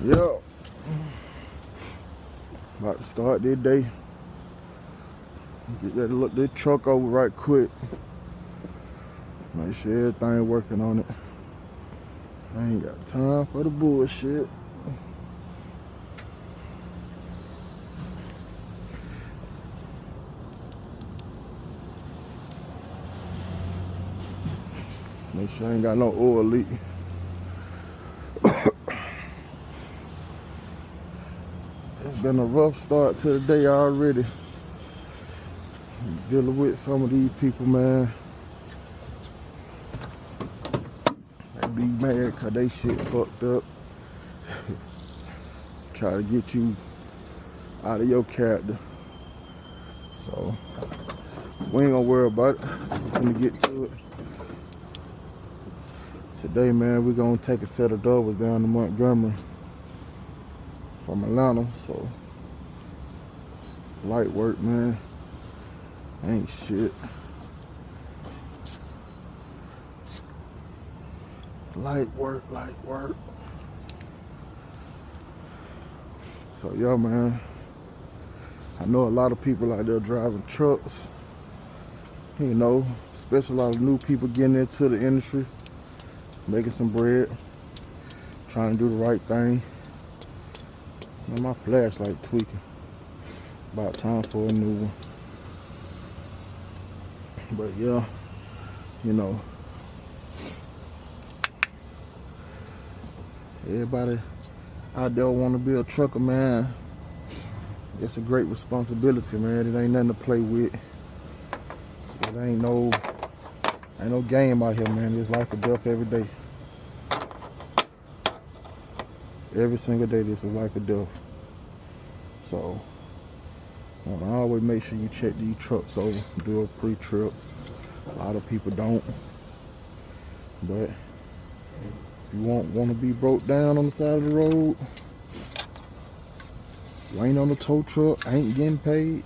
Yep. About to start this day. Get that look this truck over right quick. Make sure everything working on it. I ain't got time for the bullshit. Make sure I ain't got no oil leak. It's been a rough start to the day already. Dealing with some of these people, man. They be mad cause they shit fucked up. Try to get you out of your character. So we ain't gonna worry about it. We're gonna get to it. Today, man, we're gonna take a set of doubles down to Montgomery from Atlanta. So light work, man. Ain't shit. Light work. So yeah, man, I know a lot of people out there driving trucks, you know, especially a lot of new people getting into the industry, making some bread, trying to do the right thing. Man, my flashlight tweaking. About time for a new one. But yeah, you know, everybody out there want to be a trucker, man. It's a great responsibility, man. It ain't nothing to play with. It ain't no game out here, man. It's life or death every day. Every single day, this is life or death. So I always make sure you check these trucks over, do a pre-trip. A lot of people don't. But if you want to be broke down on the side of the road, you ain't on the tow truck, ain't getting paid.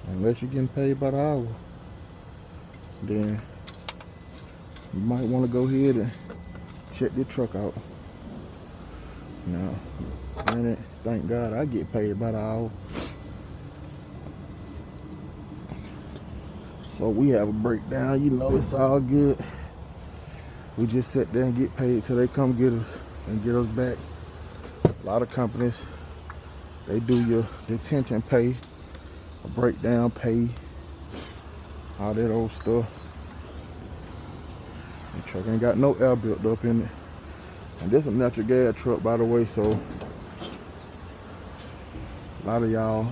Unless you're getting paid by the hour, then you might want to go ahead and check your truck out. Now, granted, thank God I get paid by the hour. So we have a breakdown, you know, it's all good. We just sit there and get paid till they come get us and get us back. A lot of companies, they do your detention pay, a breakdown pay, all that old stuff. The truck ain't got no air built up in it. And this is a natural gas truck, by the way, so a lot of y'all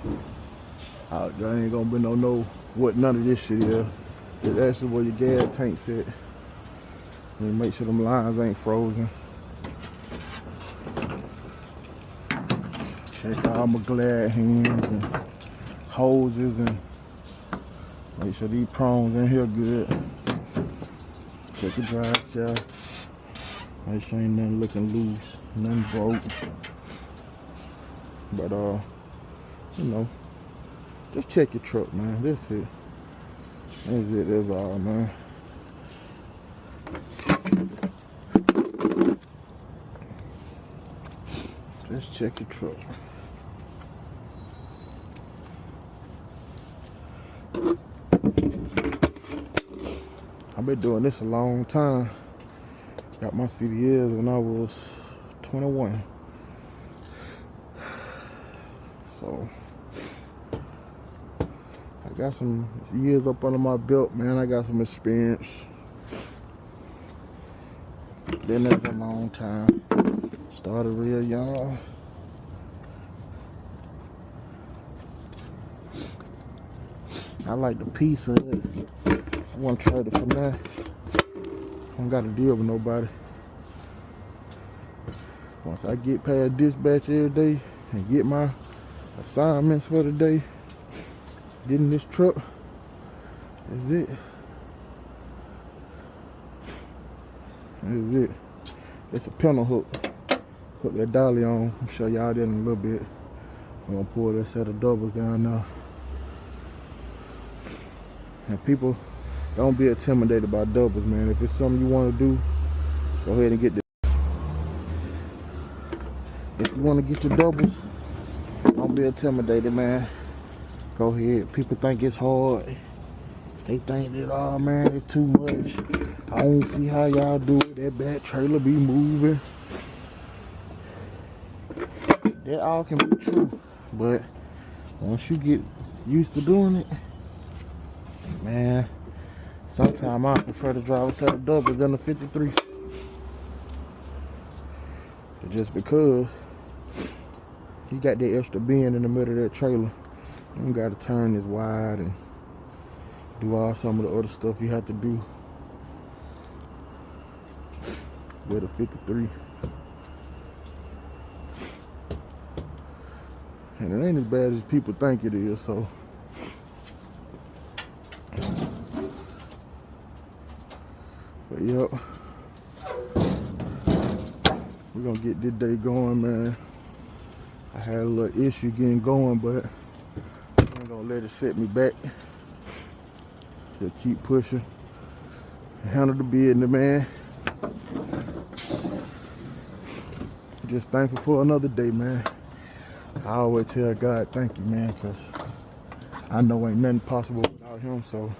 out there ain't gonna be no what none of this shit is. It's actually where your gas tank's at. And make sure them lines ain't frozen. Check all my glad hands and hoses and make sure these prongs in here good. Check the drive shaft. Make sure ain't nothing looking loose, nothing broke. But you know, just check your truck, man. That's it. That's all, man. Just check your truck. I've been doing this a long time. Got my CDLs when I was 21. So I got some years up under my belt, man. I got some experience. Been there for a long time. Started real young. I like the piece of it. I want to try it for now. I don't got to deal with nobody. Once I get past dispatch every day and get my assignments for the day, getting this truck, that's it. That's it. It's a pintle hook. Hook that dolly on. I'll show y'all that in a little bit. I'm gonna pull that set of doubles down now. And people, don't be intimidated by doubles, man. If it's something you want to do, go ahead and get this. if you want to get your doubles, don't be intimidated, man. Go ahead. People think it's hard. They think that, oh man, it's too much. I don't see how y'all do it. That bad trailer be moving. That all can be true, but once you get used to doing it, man, sometimes I prefer to drive a set of doubles than a 53. Just because you got that extra bend in the middle of that trailer, you got to turn this wide and do all some of the other stuff you have to do with a 53. And it ain't as bad as people think it is, so. But yep, we're gonna get this day going, man. I had a little issue getting going, but I ain't gonna let it set me back. Just keep pushing, handle the business, man. Just thankful for another day, man. I always tell God thank you, man, because I know ain't nothing possible without him, so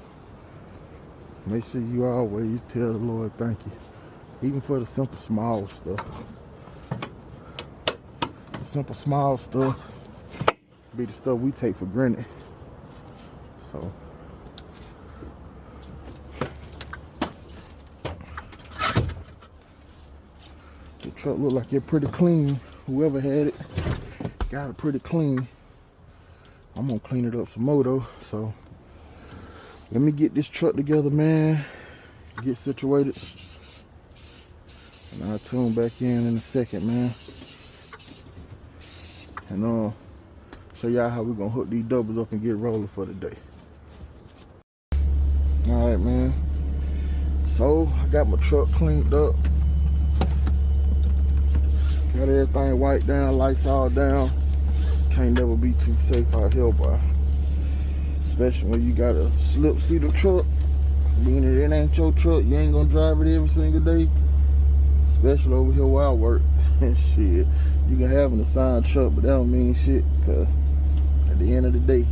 make sure you always tell the Lord thank you, even for the simple small stuff. The simple small stuff be the stuff we take for granted. So the truck look like it's pretty clean. Whoever had it got it pretty clean. I'm gonna clean it up some more though, so let me get this truck together, man, get situated, and I'll tune back in a second, man, and show y'all how we're gonna hook these doubles up and get rolling for the day. All right, man, so I got my truck cleaned up, got everything wiped down, lights all down. Can't never be too safe out here, boy. Especially when you got a slip seater truck, meaning it ain't your truck, you ain't gonna drive it every single day. Especially over here where I work. Shit, you can have an assigned truck, but that don't mean shit, cause at the end of the day,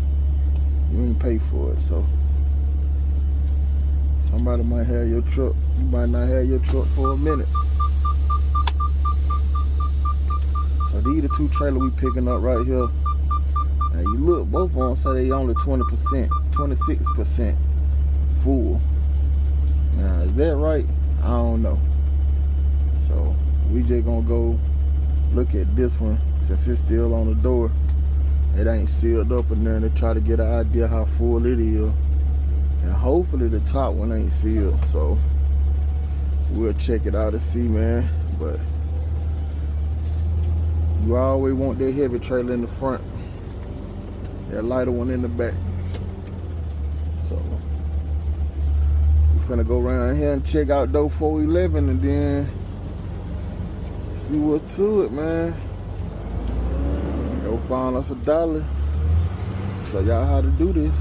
you ain't pay for it. So somebody might have your truck, you might not have your truck for a minute. So these are the two trailers we picking up right here. Now you look, both of them say they only 20%, 26% full. Now is that right? I don't know. So we just gonna go look at this one since it's still on the door. It ain't sealed up and then to try to get an idea how full it is. And hopefully the top one ain't sealed. So we'll check it out and see, man. But you always want that heavy trailer in the front, that lighter one in the back. So we're finna go around here and check out door 411 and then see what's to it, man. Go find us $1. Show y'all how to do this.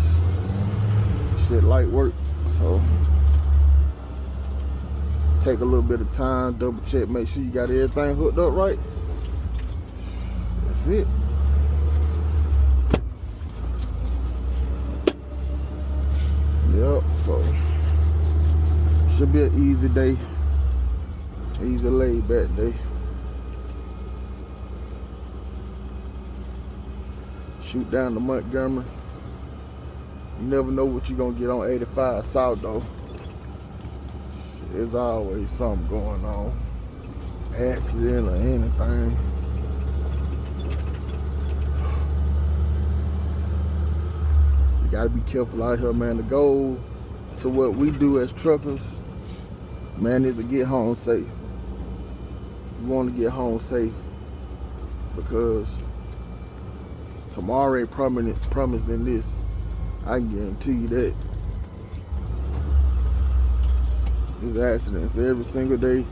Shit light work, so take a little bit of time, double check, make sure you got everything hooked up right. That's it. Yep, so should be an easy day, easy laid back day. Shoot down to Montgomery. You never know what you're gonna get on 85 South though. There's always something going on, accident or anything. You gotta be careful out here, man. The goal to what we do as truckers, man, is to get home safe. We want to get home safe because tomorrow ain't promised than this. I can guarantee you that. There's accidents every single day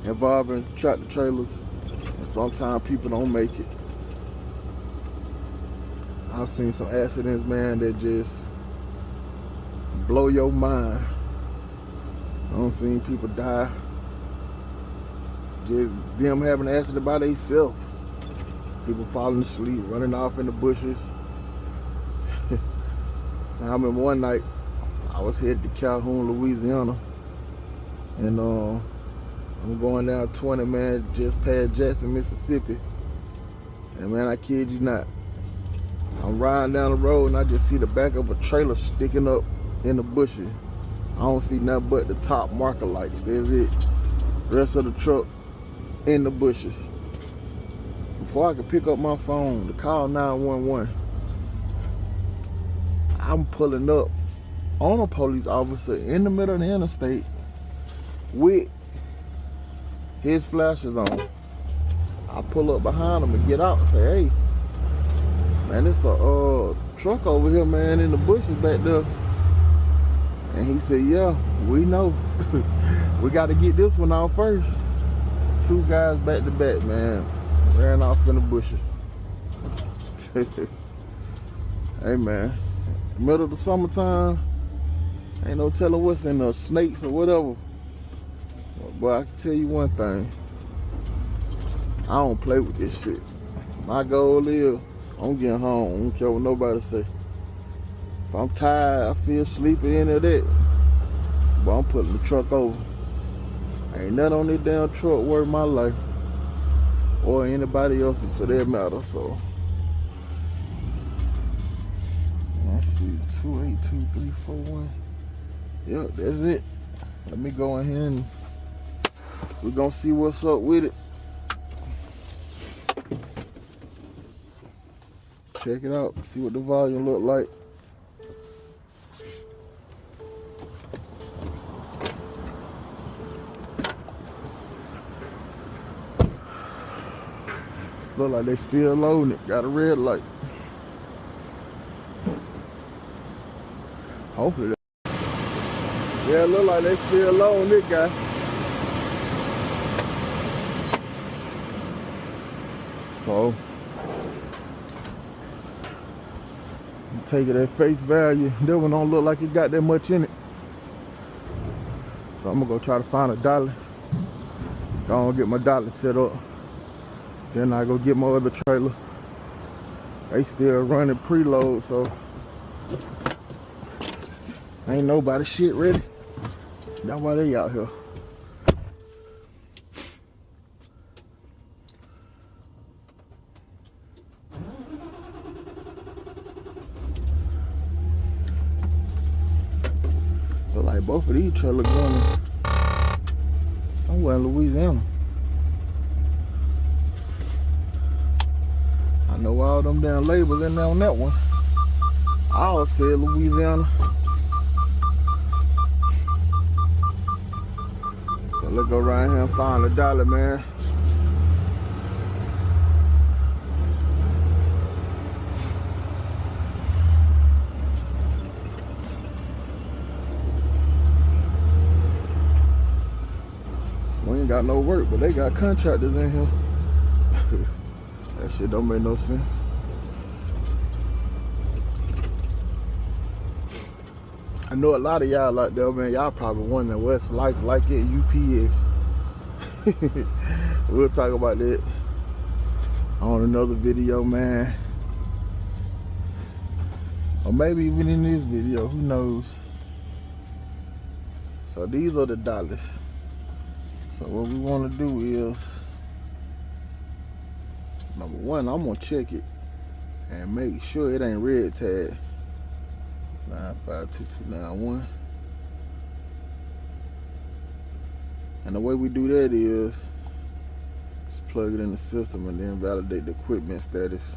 involving tractor trailers, and sometimes people don't make it. I've seen some accidents, man, that just blow your mind. I've seen people die just them having an accident by themselves. People falling asleep, running off in the bushes. I remember one night I was headed to Calhoun, Louisiana, and I'm going down 20, man, just past Jackson, Mississippi. And man, I kid you not, I'm riding down the road and I just see the back of a trailer sticking up in the bushes. I don't see nothing but the top marker lights. There's it. The rest of the truck in the bushes. Before I could pick up my phone to call 911, I'm pulling up on a police officer in the middle of the interstate with his flashes on. I pull up behind him and get out and say, hey, man, it's a truck over here, man, in the bushes back there. And he said, yeah, we know. We got to get this one out first. Two guys back to back, man, ran off in the bushes. Hey, man, middle of the summertime, ain't no telling what's in there, snakes or whatever. But I can tell you one thing, I don't play with this shit. My goal is, I'm getting home. I don't care what nobody say. If I'm tired, I feel sleepy, any of that, but I'm putting the truck over. Ain't nothing on this damn truck worth my life, or anybody else's for that matter. So let's see, 282341. Yep, that's it. Let me go in here and we're gonna see what's up with it. Check it out, see what the volume look like. Look like they still loading it. Got a red light. Hopefully yeah, look like they still loading this guy. So you take it at face value. That one don't look like it got that much in it. So I'm gonna go try to find a dolly. Gonna get my dolly set up. Then I go get my other trailer. They still running preload, so ain't nobody shit ready. That's why they out here. Look like both of these trailers going somewhere in Louisiana. I know all them damn labels in there on that one. I always said Louisiana. So let's go right here and find a dollar, man. We ain't got no work, but they got contractors in here. That shit don't make no sense. I know a lot of y'all out there, man, y'all probably wondering what's life like at UPS. We'll talk about that on another video, man. Or maybe even in this video, who knows. So these are the dollars. So what we want to do is, number one, I'm gonna check it and make sure it ain't red tag. 952291. And the way we do that is just plug it in the system and then validate the equipment status.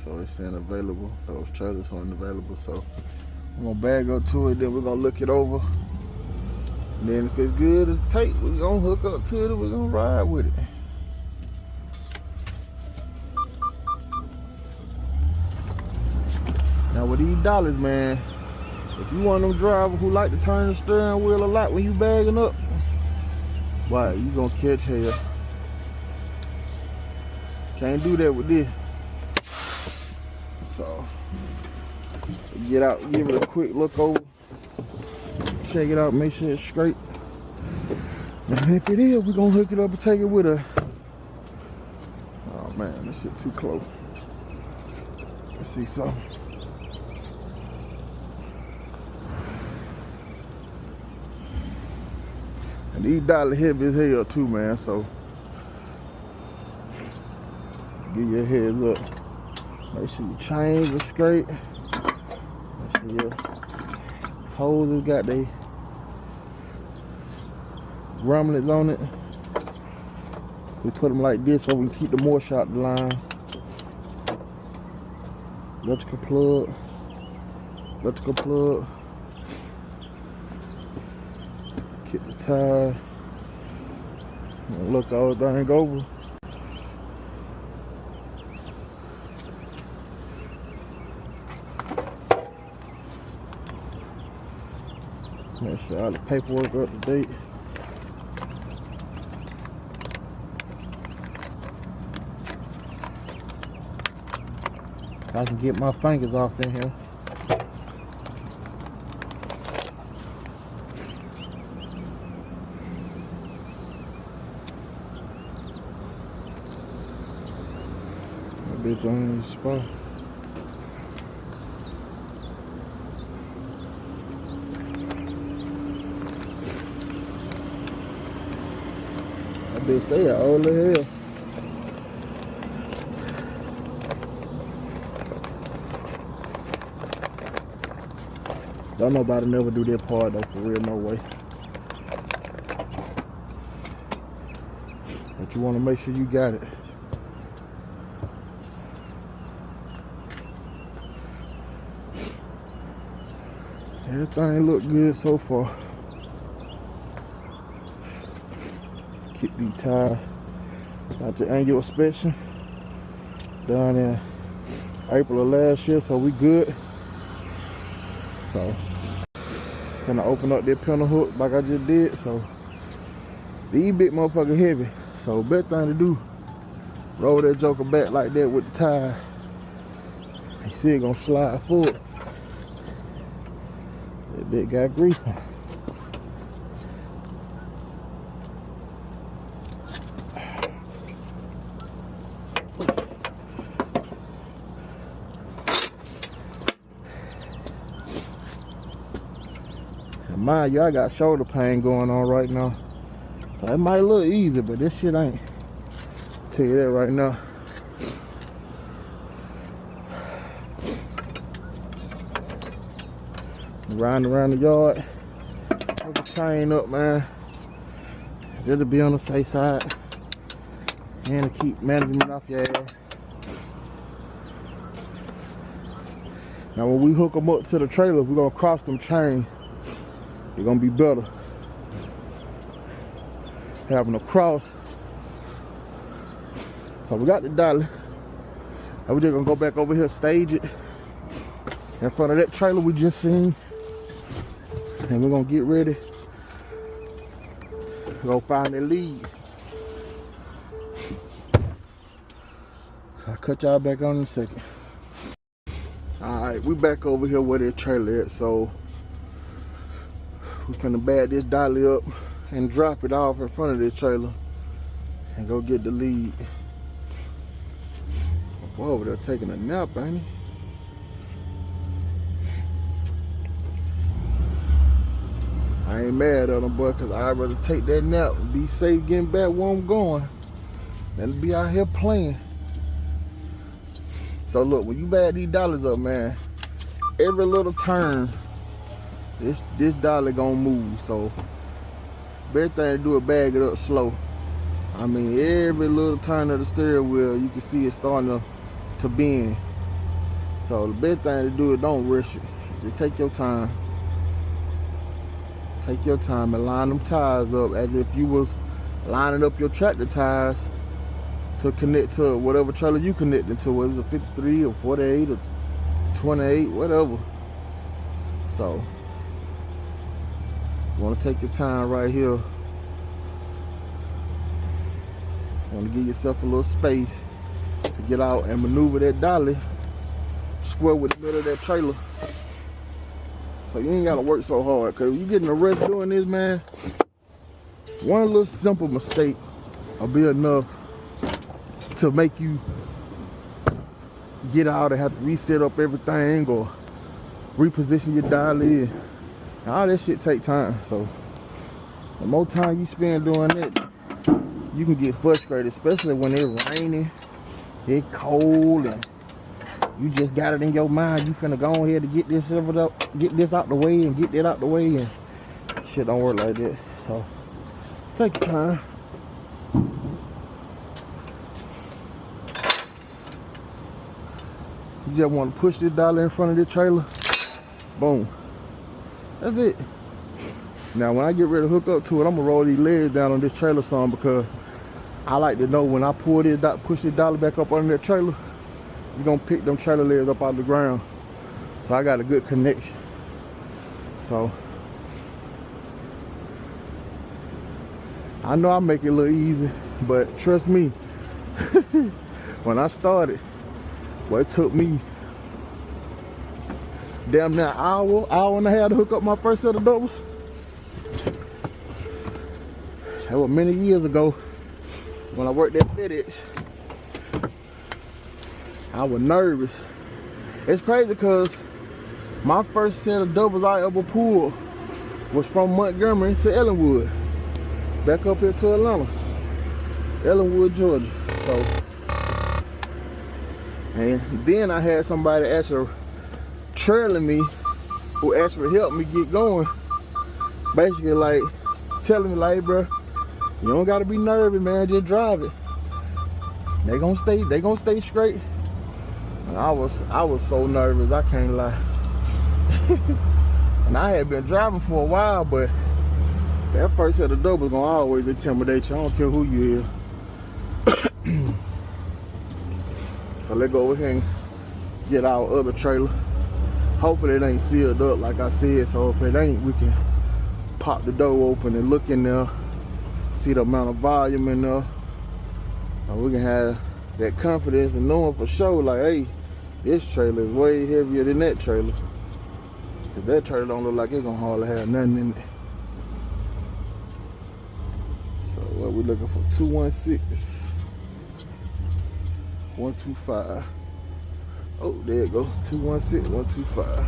So it's saying available. Those trailers aren't available. So I'm gonna bag up to it, then we're gonna look it over. And then if it's good as tight, we're gonna hook up to it and we're gonna ride with it. Now with these dollars, man, if you one of them drivers who like to turn the steering wheel a lot when you bagging up, why, you gonna catch hell. Can't do that with this. So get out, give it a quick look over, check it out, make sure it's straight. And if it is, we're gonna hook it up and take it with us. Oh Man, this shit too close. Let's see something. And these dollar heavy as hell too, man, so give you a heads up. Make sure your chains are straight. Make sure your hoses got their gromlets on it. We put them like this so we can keep the moisture out the lines. Electrical plug. Electrical plug. Kick the tire. Look everything over. Make sure all the paperwork up to date. I can get my fingers off in here. That bitch on the spot. That bitch say it all the hell. Don't nobody never do their part though, for real, no way. But you want to make sure you got it. Everything look good so far. Keep these tires. Got the annual inspection done in April of last year, so we good. So gonna open up that pintle hook like I just did. So these big motherfuckers heavy. So best thing to do, roll that joker back like that with the tire. You see it gonna slide forward. That bit got grease on it. Mind you, I got shoulder pain going on right now. So it might look easy, but this shit ain't. I'll tell you that right now. Riding around the yard. Put the chain up, man. Just to be on the safe side. And to keep management off your ass. Now when we hook them up to the trailer, we're gonna cross them chains. It's gonna be better having a cross. So we got the dolly. And we're just gonna go back over here, stage it in front of that trailer we just seen. And we're gonna get ready. Go find the lead. So I'll cut y'all back on in a second. Alright, we back over here where that trailer at. So we're finna bag this dolly up and drop it off in front of this trailer and go get the lead. My boy over there taking a nap, ain't he? I ain't mad at him, boy, because I'd rather take that nap and be safe getting back where I'm going than to be out here playing. So look, when you bag these dollars up, man, every little turn, this dolly gonna move. So best thing to do is bag it up slow. I mean, every little turn of the steering wheel, you can see it starting to bend. So the best thing to do is don't rush it. Just take your time. Take your time and line them tires up as if you was lining up your tractor tires to connect to whatever trailer you connecting to, whether it's a 53 or 48 or 28, whatever. So you want to take your time right here. You want to give yourself a little space to get out and maneuver that dolly square with the middle of that trailer. So you ain't gotta work so hard, cause you getting a rush doing this, man. One little simple mistake will be enough to make you get out and have to reset up everything or reposition your dolly. All that shit take time. So the more time you spend doing that, you can get frustrated, especially when it's raining, it's cold, and you just got it in your mind you finna go ahead to get this out the way and get that out the way, and shit don't work like that. So take your time. You just want to push this dollar in front of the trailer. Boom. That's it. Now when I get ready to hook up to it, I'm gonna roll these legs down on this trailer some, because I like to know when I push this dollar back up under that trailer, it's gonna pick them trailer legs up out of the ground. So I got a good connection. So I know I make it a little easy, but trust me, when I started, well, it took me damn near an hour and a half to hook up my first set of doubles. That was many years ago when I worked at FedEx. I was nervous. It's crazy because my first set of doubles I ever pulled was from Montgomery to Ellenwood, back up here to Atlanta, Ellenwood, Georgia. So, and then I had somebody actually trailing me who actually helped me get going. Basically like telling me like, hey, bro, you don't gotta be nervous, man, just drive it. They gonna stay straight. And I was so nervous, I can't lie. And I had been driving for a while, but that first set of doubles gonna always intimidate you. I don't care who you is. So let's go over here and get our other trailer. Hopefully it ain't sealed up like I said, so if it ain't, we can pop the door open and look in there, see the amount of volume in there. And we can have that confidence and knowing for sure, like, hey, this trailer is way heavier than that trailer. Cause that trailer don't look like it's gonna hardly have nothing in it. So what we looking for? 216, 125. Oh, there it goes. 216, 125.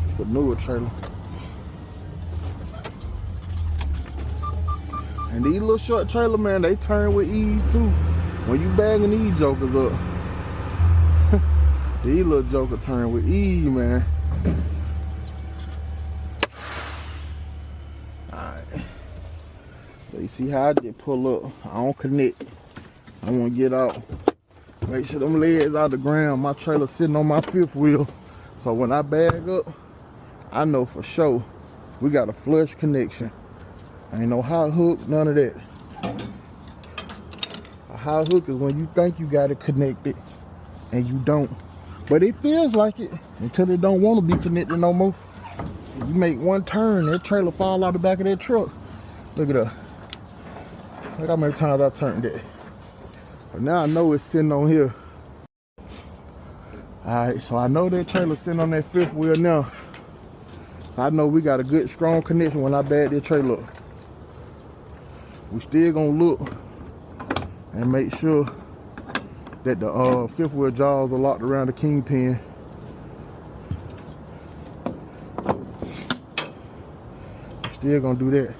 It's a newer trailer. And these little short trailer, man, they turn with ease too. When you bagging these jokers up, these little jokers turn with ease, man. Alright. So you see how I just pull up. I don't connect. I want to get out. Make sure them legs out the ground. My trailer sitting on my fifth wheel. So when I bag up, I know for sure we got a flush connection. Ain't no hot hook, none of that. A hot hook is when you think you got it connected and you don't. But it feels like it until it don't want to be connected no more. You make one turn, that trailer fall out the back of that truck. Look at that. Look how many times I turned it. But now I know it's sitting on here. Alright, so I know that trailer sitting on that fifth wheel now. So I know we got a good strong connection when I bag that trailer up. We still gonna look and make sure that the fifth wheel jaws are locked around the kingpin. Still gonna do that.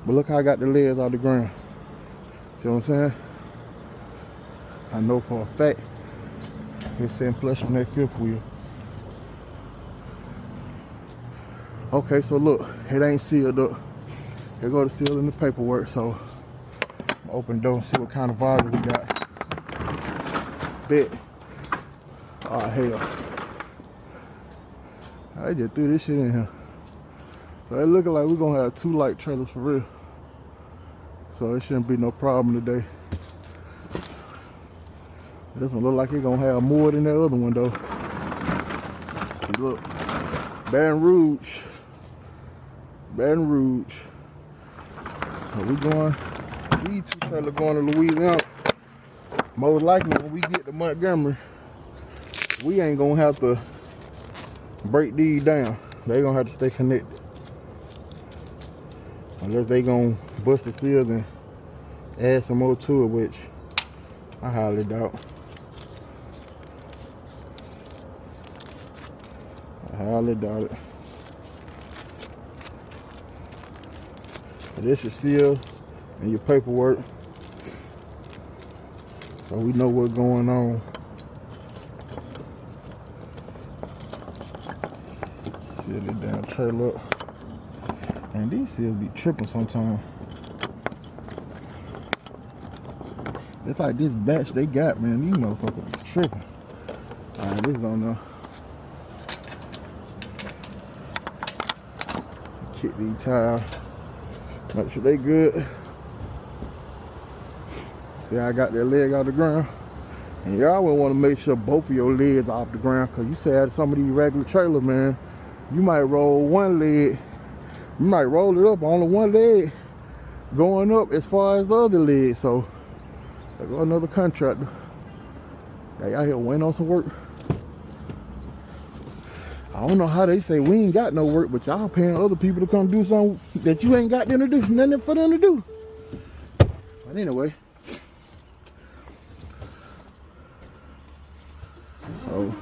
But look how I got the legs out the ground. See what I'm saying? I know for a fact it's sitting flush on that fifth wheel. Okay, so look, it ain't sealed up. Here go to seal in the paperwork, so open the door and see what kind of volume we got. Bet. Oh hell. I just threw this shit in here. So it looking like we're gonna have two light trailers for real. So it shouldn't be no problem today. This one look like it's gonna have more than that other one though. See, look. Baton Rouge. So we going, these two trailers going to Louisiana. Most likely when we get to Montgomery, we ain't gonna have to break these down. They gonna have to stay connected. Unless they gonna bust the seals and add some more to it, which I highly doubt. I highly doubt it. But this your seal and your paperwork, so we know what's going on. Seal this damn trailer up. And these seals be tripping sometimes. It's like this batch they got, man. These motherfuckers be tripping. Alright, this is on there. Kick these tires. Make sure they good. See, I got that leg off the ground. And y'all will want to make sure both of your legs are off the ground, because you said some of these regular trailers, man, you might roll one leg, you might roll it up only one leg going up as far as the other leg. So there go another contractor. They out here waiting on some work. I don't know how they say we ain't got no work, but y'all paying other people to come do something that you ain't got them to do, nothing for them to do. But anyway, so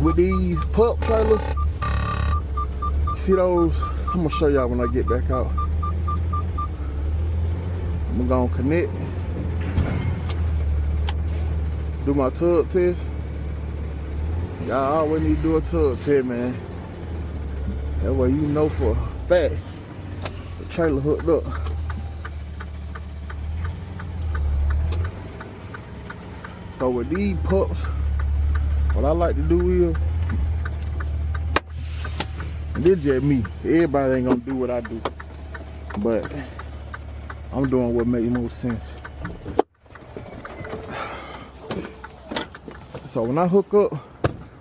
with these pup trailers, see those? I'm gonna show y'all when I get back out. I'm gonna connect, do my tug test. Y'all always need to do a tug test, man. That way you know for a fact the trailer hooked up. So with these pups, what I like to do is, and this just me, everybody ain't gonna do what I do, but I'm doing what makes most sense. So when I hook up,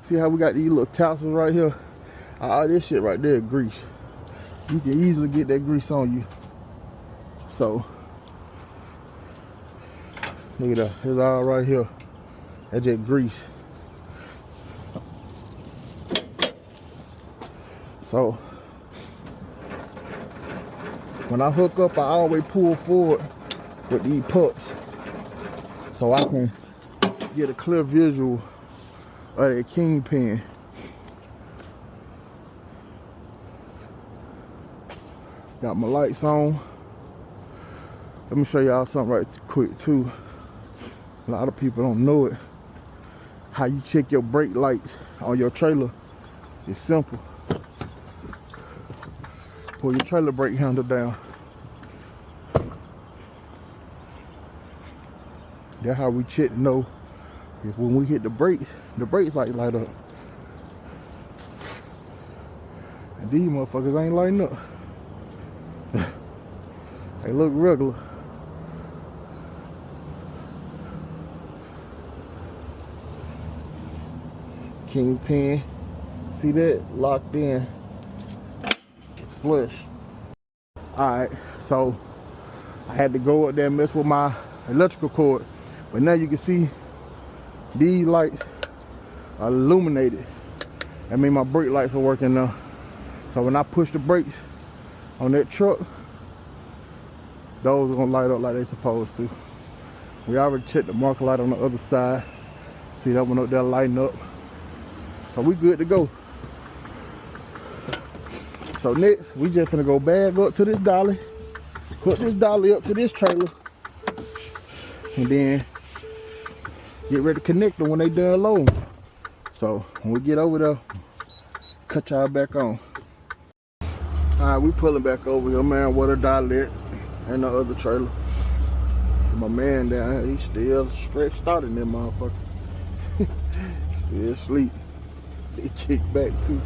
see how we got these little tassels right here? All this shit right there is grease. You can easily get that grease on you. So look at that, it's all right here. That's just grease. So when I hook up, I always pull forward with these pups so I can get a clear visual of that kingpin. Got my lights on. Let me show y'all something right quick too. A lot of people don't know it. How you check your brake lights on your trailer is simple. Pull your trailer brake handle down. That's how we check to know if when we hit the brakes light up. And these motherfuckers ain't lighting up. They look regular. Kingpin, see that? Locked in. It's flush. Alright, so I had to go up there and mess with my electrical cord. But now you can see these lights are illuminated. I mean my brake lights are working now. So when I push the brakes on that truck, those are gonna light up like they're supposed to. We already checked the marker light on the other side. See that one up there lighting up. So we good to go. So next, we just gonna go back up to this dolly, hook this dolly up to this trailer, and then get ready to connect them when they done loading. So when we get over there, cut y'all back on. Alright, we pulling back over here, man, with a dolly and the other trailer. See my man down here, he still stretched out in that motherfucker. Still asleep. He kicked back too.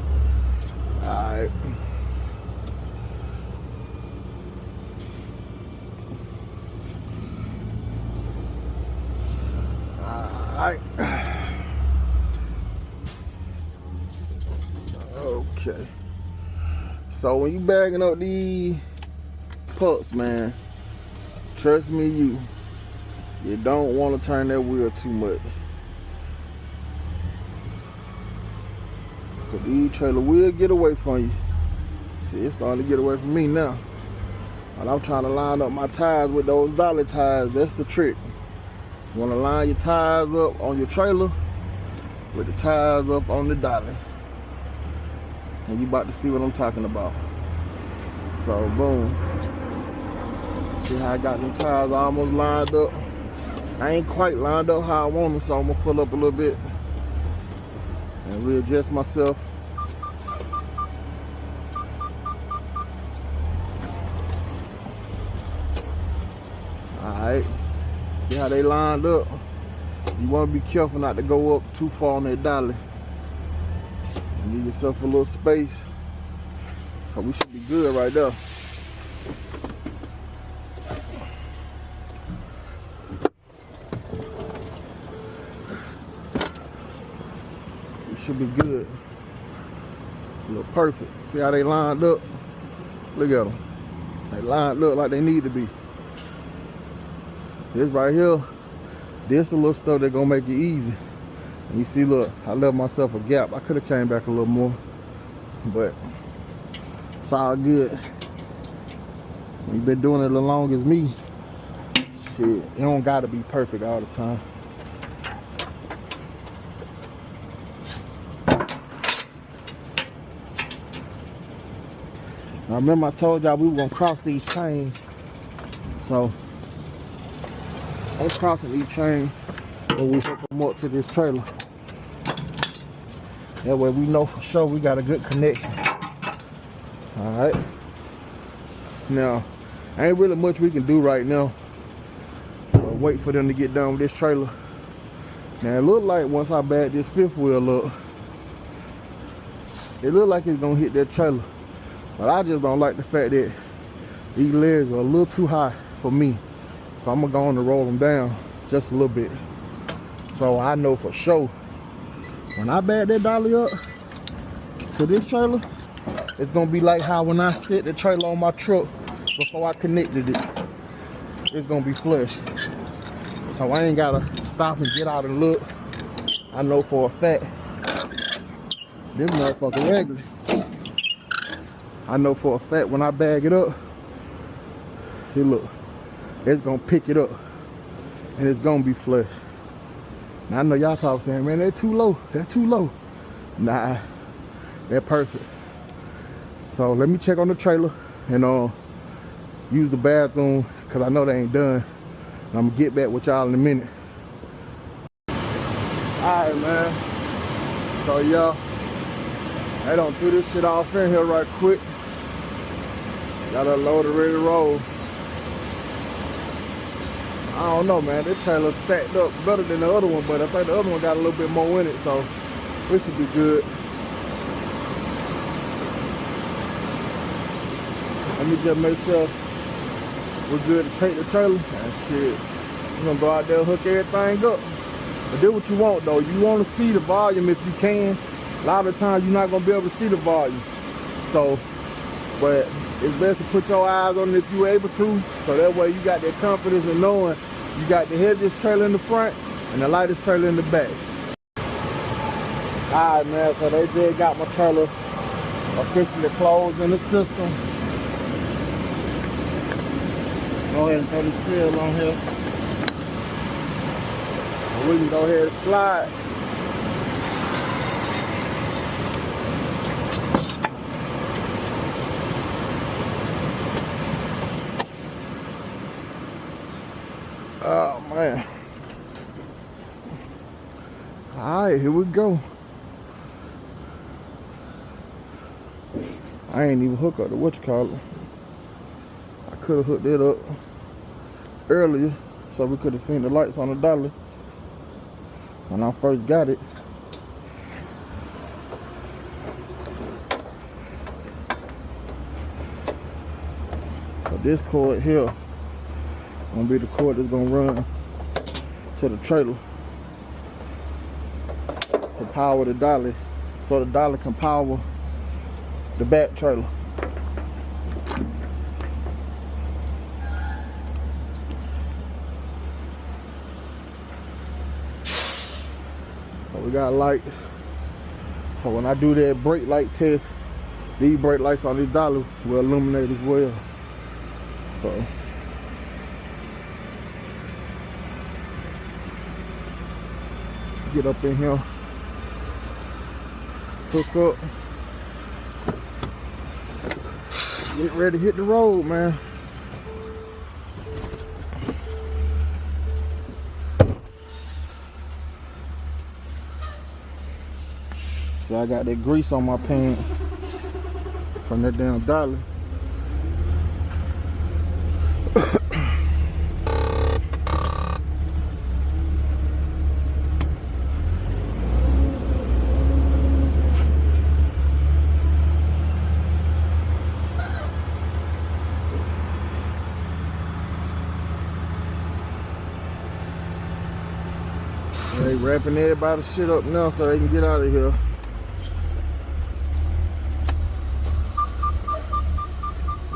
Alright. Alright. Okay. So when you bagging up these pups, man, trust me, you don't want to turn that wheel too much. Cause these trailer will get away from you. See, it's starting to get away from me now. And I'm trying to line up my tires with those dolly tires. That's the trick. You want to line your tires up on your trailer with the tires up on the dolly. And you about to see what I'm talking about. So boom. See how I got them tires almost lined up. I ain't quite lined up how I want them, so I'm gonna pull up a little bit and readjust myself. Alright, see how they lined up? You want to be careful not to go up too far on that dolly. You need yourself a little space. So we should be good right there. We should be good. Look perfect. See how they lined up? Look at them. They lined up like they need to be. This right here, this the little stuff that's gonna make it easy. And you see, look, I left myself a gap. I could have came back a little more, but it's all good. You've been doing it as long as me. Shit, it don't gotta be perfect all the time. Now remember I told y'all we were gonna cross these chains. So I'm crossing these chains when we hook them up to this trailer. That way we know for sure we got a good connection. Alright. Now, ain't really much we can do right now. Wait for them to get done with this trailer. Now it look like once I back this fifth wheel up, it look like it's gonna hit that trailer. But I just don't like the fact that these legs are a little too high for me. So I'm gonna go on and roll them down just a little bit. So I know for sure, when I back that dolly up to this trailer, it's gonna be like how when I set the trailer on my truck before I connected it. It's gonna be flush. So I ain't gotta stop and get out and look. I know for a fact, this motherfucker regular. I know for a fact when I bag it up, see look, it's gonna pick it up and it's gonna be flush. Now I know y'all probably saying, man, they're too low, they're too low. Nah, they're perfect. So let me check on the trailer and use the bathroom because I know they ain't done. And I'm gonna get back with y'all in a minute. Alright, man. So y'all, they don't do this shit off in here right quick. Got her loaded, ready to roll. I don't know, man. This trailer stacked up better than the other one, but I think the other one got a little bit more in it, so this should be good. Let me just make sure we're good to take the trailer. And shit, we're gonna go out there and hook everything up. But do what you want though. You want to see the volume if you can. A lot of times you're not gonna be able to see the volume. So, but it's best to put your eyes on it if you're able to. So that way you got that confidence in knowing you got the heaviest trailer in the front and the lightest trailer in the back. Alright, man, so they just got my trailer officially closed in the system. Go ahead and throw the seal on here. And we can go ahead and slide. Oh man. Alright, here we go. I ain't even hook up the whatchamacallit. I could have hooked it up earlier so we could have seen the lights on the dolly when I first got it. But this cord here gonna be the cord that's gonna run to the trailer to power the dolly, so the dolly can power the back trailer. So we got lights So when I do that brake light test, these brake lights on this dollar will illuminate as well. So get up in here, hook up, get ready to hit the road, man. So I got that grease on my pants from that damn dollar. They wrapping everybody's shit up now so they can get out of here.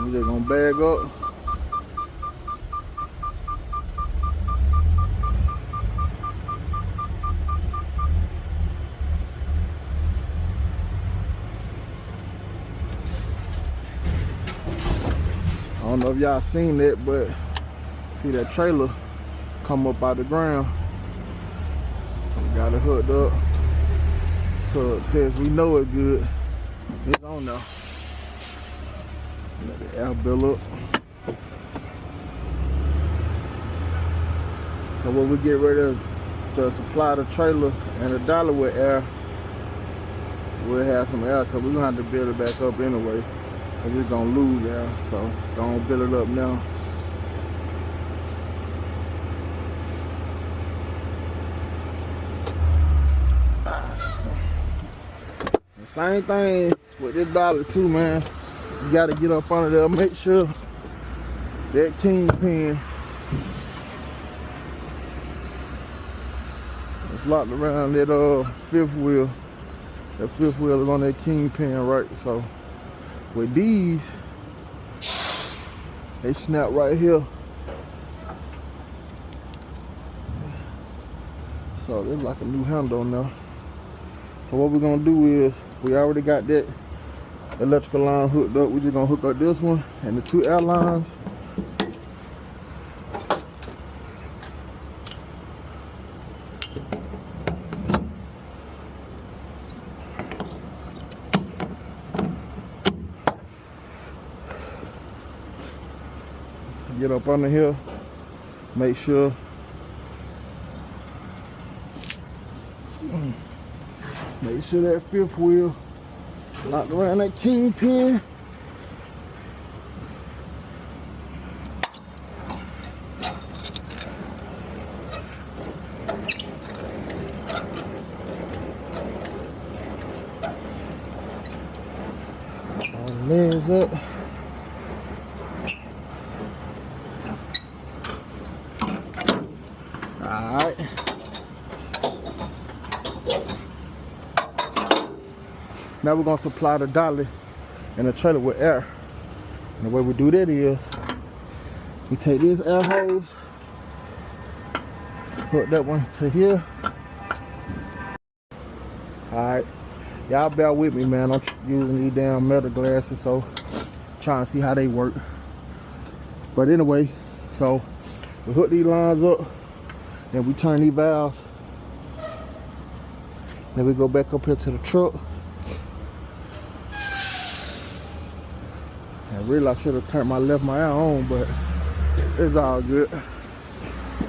We just gonna bag up. I don't know if y'all seen that, but see that trailer come up out the ground. We got it hooked up to a test. We know it's good. It's on now. Let the air build up. So when we get ready to supply the trailer and the dollar with air, we'll have some air because we're gonna have to build it back up anyway. Cause it's gonna lose air. So gonna build it up now. The same thing with this dollar too, man. You gotta get up under there, make sure that kingpin is locked around that fifth wheel. That fifth wheel is on that kingpin, right? So with these, they snap right here. So there's like a new handle now. So what we're gonna do is, we already got that electrical line hooked up. We're just gonna hook up this one and the two air lines. Get up under here, make sure that fifth wheel locked around that kingpin. All the legs up. Alright. Now we're gonna supply the dolly and the trailer with air. And the way we do that is, we take this air hose, hook that one to here. Alright, y'all bear with me, man. I'm using these damn metal glasses, so trying to see how they work. But anyway, so we hook these lines up, then we turn these valves. Then we go back up here to the truck. Really, I should have turned my left air on, but it's all good.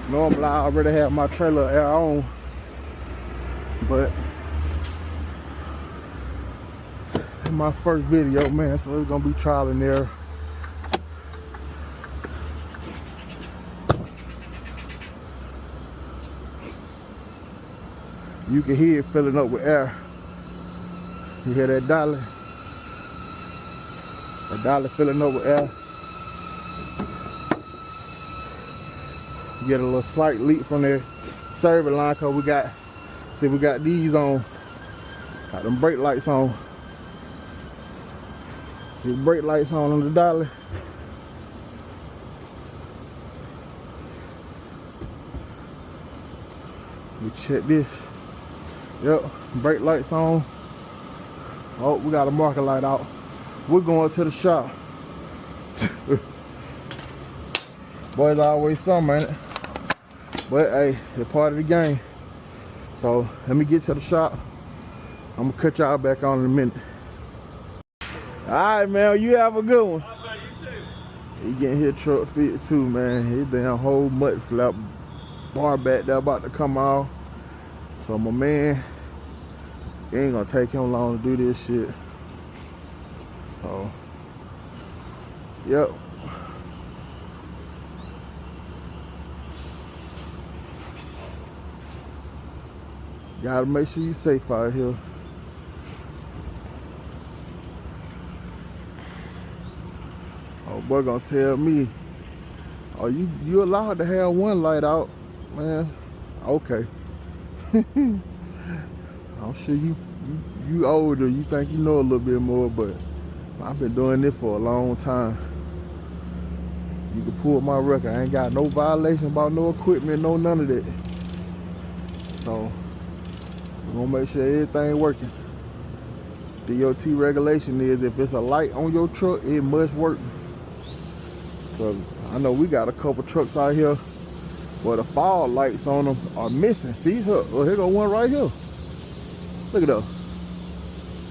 Normally, I already have my trailer air on, but it's my first video, man, so it's gonna be trial and error. You can hear it filling up with air. You hear that dolly? A dollar filling up with air. You get a little slight leak from the service line because we got these on. Got them brake lights on. See the brake lights on the dollar. We check this. Yep, brake lights on. Oh, we got a marker light out. We're going to the shop. Boys always something, ain't it? But hey, it's part of the game. So let me get to the shop. I'm gonna cut y'all back on in a minute. All right, man. You have a good one. How about you too? He getting his truck fit too, man. His damn whole mud flap bar back there about to come off. So my man, it ain't gonna take him long to do this shit. So, yep. Gotta make sure you safe out here. Oh boy gonna tell me, oh you allowed to have one light out, man. Okay. I'm sure you older, you think you know a little bit more, but I've been doing this for a long time. You can pull my record. I ain't got no violation about no equipment, no none of that. So we're gonna make sure everything working. DOT regulation is if it's a light on your truck, it must work. So I know we got a couple trucks out here where the fog lights on them are missing. See, well, here go one right here. Look at that.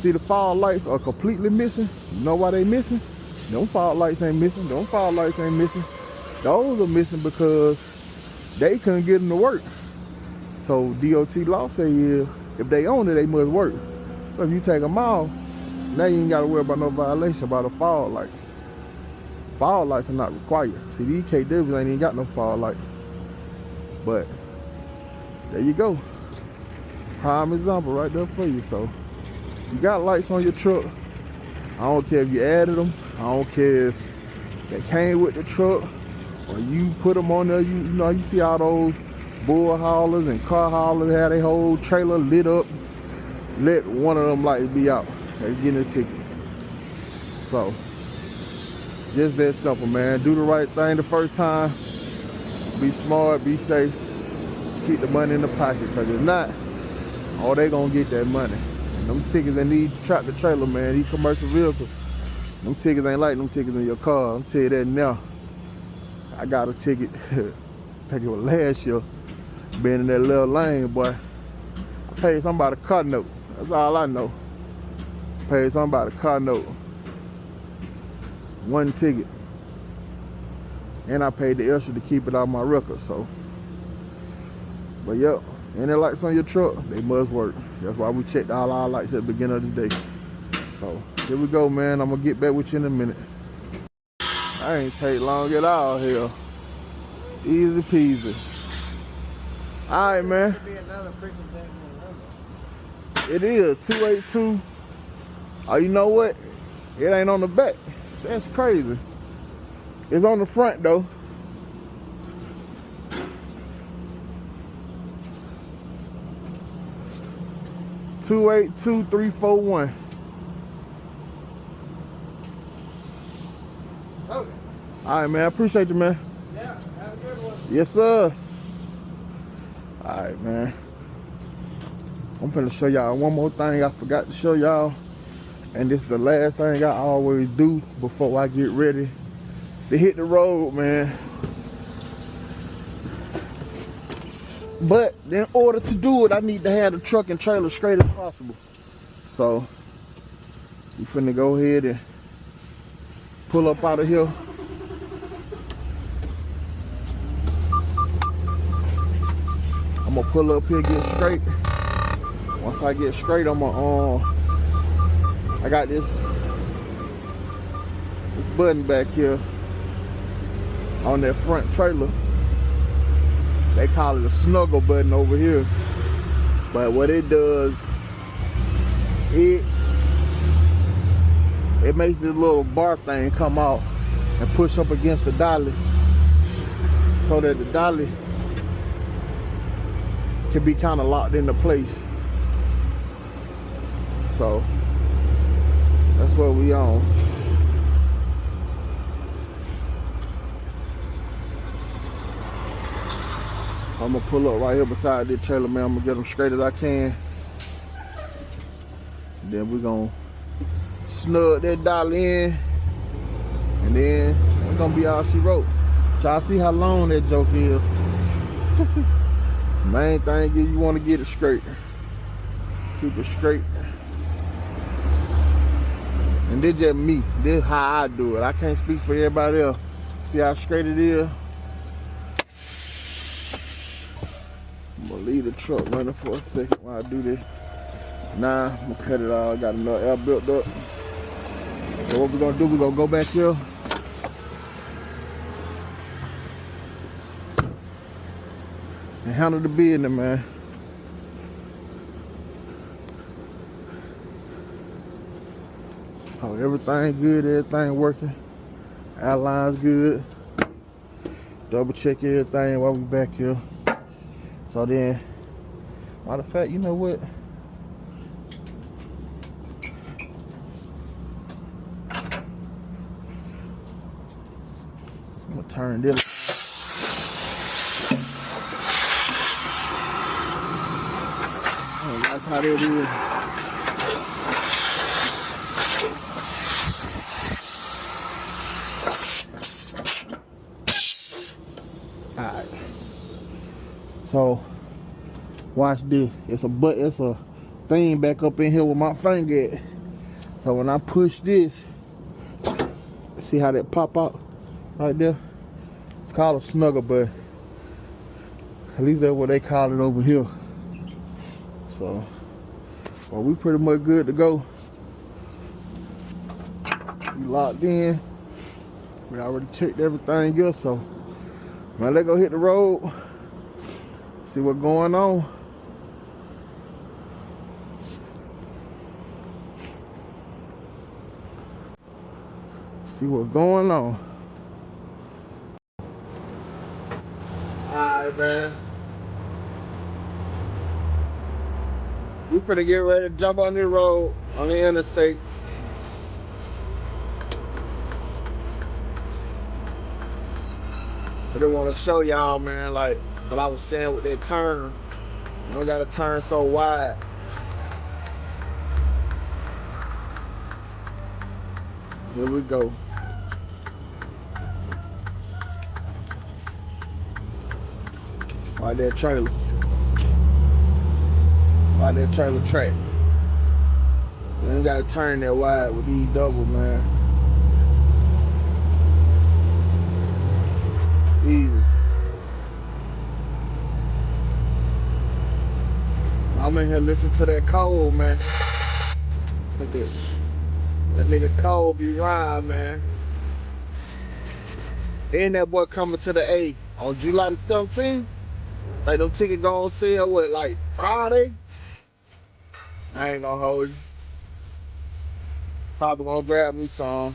See, the fog lights are completely missing. You know why they missing? Them fog lights ain't missing. Them fog lights ain't missing. Those are missing because they couldn't get them to work. So DOT law say if they own it, they must work. So if you take them off, now you ain't got to worry about no violation about a fog light. Fog lights are not required. See, these KWs ain't even got no fog light. But there you go. Prime example right there for you. So you got lights on your truck. I don't care if you added them. I don't care if they came with the truck or you put them on there. You know, you see all those bull haulers and car haulers have their whole trailer lit up. Let one of them lights be out. They getting a ticket. So just that simple, man. Do the right thing the first time. Be smart, be safe. Keep the money in the pocket, because if not, oh, they gonna get that money. And them tickets they need tractor trailer, man. These commercial vehicles. Them tickets ain't like them tickets in your car. I'll tell you that now. I got a ticket, I think it was last year, being in that little lane, boy. I paid somebody a car note. That's all I know. Paid somebody a car note. One ticket. And I paid the extra to keep it on my record, so. But yep, any lights on your truck, they must work. That's why we checked all our lights at the beginning of the day. So here we go, man. I'm gonna get back with you in a minute. I ain't take long at all here. Easy peasy. All right, man. It is 282. Oh, you know what? It ain't on the back. That's crazy. It's on the front though. $282,341. Okay. All right, man. I appreciate you, man. Yeah, have a good one. Yes, sir. All right, man. I'm gonna show y'all one more thing I forgot to show y'all. And this is the last thing I always do before I get ready to hit the road, man. But in order to do it, I need to have the truck and trailer straight as possible. So we finna go ahead and pull up out of here. I'm gonna pull up here, get straight. Once I get straight, I'm gonna I got this button back here on that front trailer. They call it a snuggle button over here. But what it does, it makes this little bar thing come out and push up against the dolly so that the dolly can be kind of locked into place. So that's what we on. I'm gonna pull up right here beside this trailer, man. I'm gonna get them straight as I can. Then we're gonna snug that dollar in, and then it's gonna be all she wrote. Y'all see how long that joke is. Main thing is you want to get it straight. Keep it straight. And this just me. This is how I do it. I can't speak for everybody else. See how straight it is? I'm gonna leave the truck running for a second while I do this. Nah, I'm gonna cut it all. I got enough air built up. So what we're gonna do, we're gonna go back here. And handle the business, man. Oh, everything good, everything working. Outlines good. Double check everything while we back here. So then, matter of fact, you know what? I'm gonna turn this. Oh, that's how that is. Alright. So watch this. It's a thing back up in here with my finger at. So when I push this, see how that pop out right there? It's called a snuggle, but at least that's what they call it over here. So, well, we pretty much good to go. We locked in. We already checked everything else, so now let's go hit the road. See what's going on. See what's going on. Alright, man. We finna get ready to jump on the road on the interstate. I just want to show y'all, man, like what I was saying with that turn. You don't gotta turn so wide. Here we go. Right that trailer. Right that trailer track. You ain't gotta turn that wide with these doubles, man. Easy. I'm in here listening to that Cole, man. Look at this. That nigga Cole be riding, man. And that boy coming to the A on July the 17th. Like them tickets go on sale, what, like Friday? I ain't gonna hold you. Probably gonna grab me some.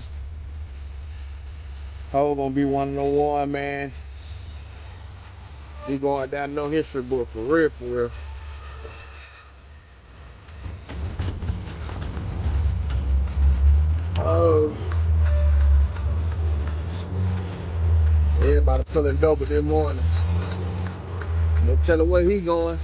Cole gonna be one of the one, man. He going down no history book for real, for real. Oh. Everybody feeling dope this morning. No telling where he going.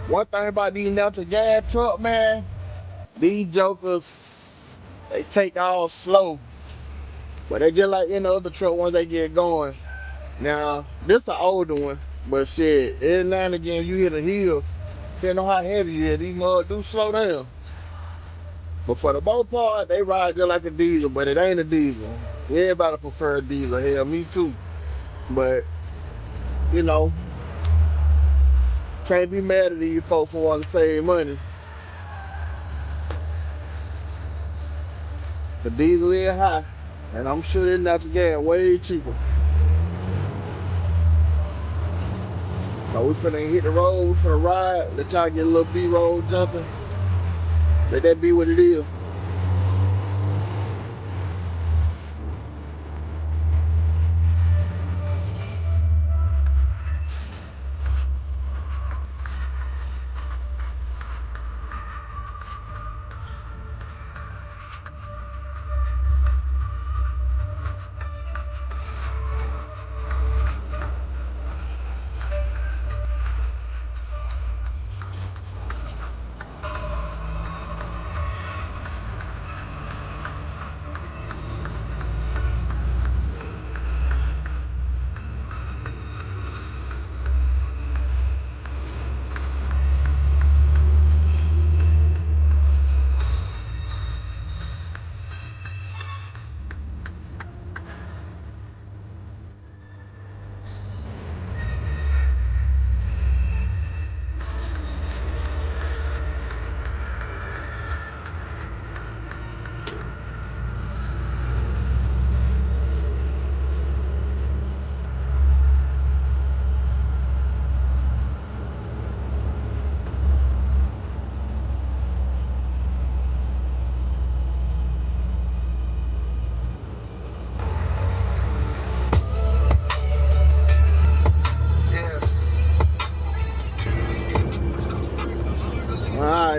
One thing about these natural gas truck, man, these jokers, they take off slow. But they just like any other truck once they get going. Now, this an older one, but shit, every now and again you hit a hill, depending on how heavy it is, these mother do slow down. But for the most part, they ride just like a diesel, but it ain't a diesel. Everybody prefer a diesel, hell, me too. But, you know, can't be mad at these folks for wanting to save money. The diesel is high, and I'm sure this natural gas way cheaper. So we finna hit the road, we finna ride, let y'all get a little B-roll jumping. Let that be what it is.